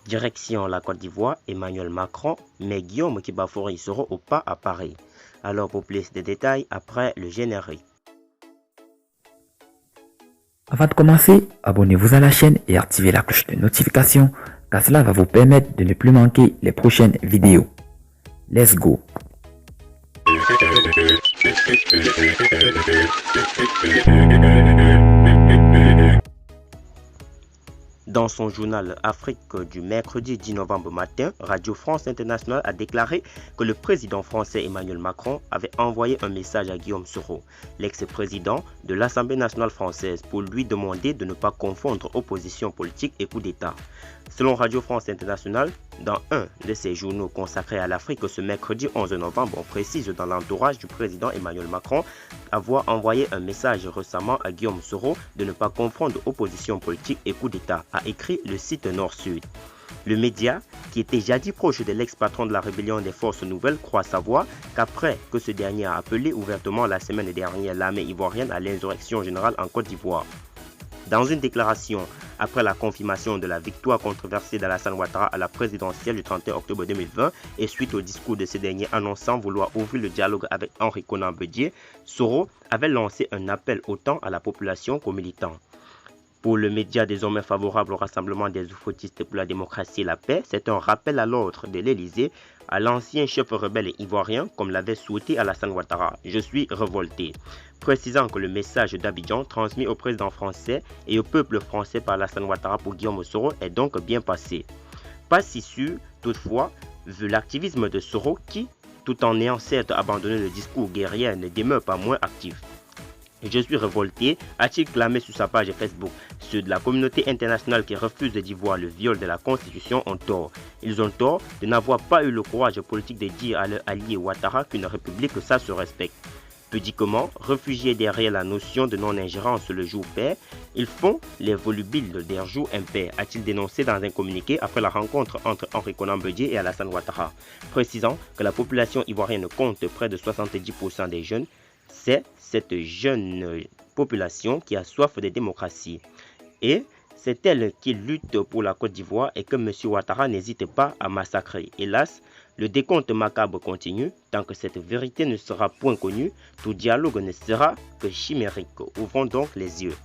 Direction la Côte d'Ivoire, Emmanuel Macron, mais Guillaume Kibafouri sera au pas à Paris. Alors pour plus de détails, après le générique. Avant de commencer, abonnez-vous à la chaîne et activez la cloche de notification car cela va vous permettre de ne plus manquer les prochaines vidéos. Let's go! Dans son journal Afrique du mercredi 10 novembre matin, Radio France Internationale a déclaré que le président français Emmanuel Macron avait envoyé un message à Guillaume Soro, l'ex-président de l'Assemblée nationale française, pour lui demander de ne pas confondre opposition politique et coup d'État. Selon Radio France Internationale, dans un de ses journaux consacrés à l'Afrique ce mercredi 11 novembre, on précise dans l'entourage du président Emmanuel Macron avoir envoyé un message récemment à Guillaume Soro de ne pas confondre opposition politique et coup d'État, a écrit le site Nord-Sud. Le média, qui était jadis proche de l'ex-patron de la rébellion des Forces Nouvelles, croit savoir qu'après que ce dernier a appelé ouvertement la semaine dernière l'armée ivoirienne à l'insurrection générale en Côte d'Ivoire. Dans une déclaration après la confirmation de la victoire controversée d'Alassane Ouattara à la présidentielle du 31 octobre 2020 et suite au discours de ce dernier annonçant vouloir ouvrir le dialogue avec Henri Konan Bédié, Soro avait lancé un appel autant à la population qu'aux militants. Pour le média désormais favorable au rassemblement des oufoutistes pour la démocratie et la paix, c'est un rappel à l'ordre de l'Élysée à l'ancien chef rebelle ivoirien, comme l'avait souhaité Alassane Ouattara. Je suis révolté. Précisant que le message d'Abidjan transmis au président français et au peuple français par Alassane Ouattara pour Guillaume Soro est donc bien passé. Pas si sûr, toutefois, vu l'activisme de Soro qui, tout en ayant certes abandonné le discours guerrier, ne demeure pas moins actif. Je suis révolté, a-t-il clamé sur sa page Facebook. Ceux de la communauté internationale qui refusent d'y voir le viol de la Constitution ont tort. Ils ont tort de n'avoir pas eu le courage politique de dire à leur allié Ouattara qu'une république, ça se respecte. Pudiquement, réfugiés derrière la notion de non-ingérence le jour pair, ils font les volubiles des jours impairs, a-t-il dénoncé dans un communiqué après la rencontre entre Henri Konan Bédié et Alassane Ouattara, précisant que la population ivoirienne compte près de 70% des jeunes. C'est cette jeune population qui a soif de démocratie. Et c'est elle qui lutte pour la Côte d'Ivoire et que M. Ouattara n'hésite pas à massacrer. Hélas, le décompte macabre continue. Tant que cette vérité ne sera point connue, tout dialogue ne sera que chimérique. Ouvrons donc les yeux.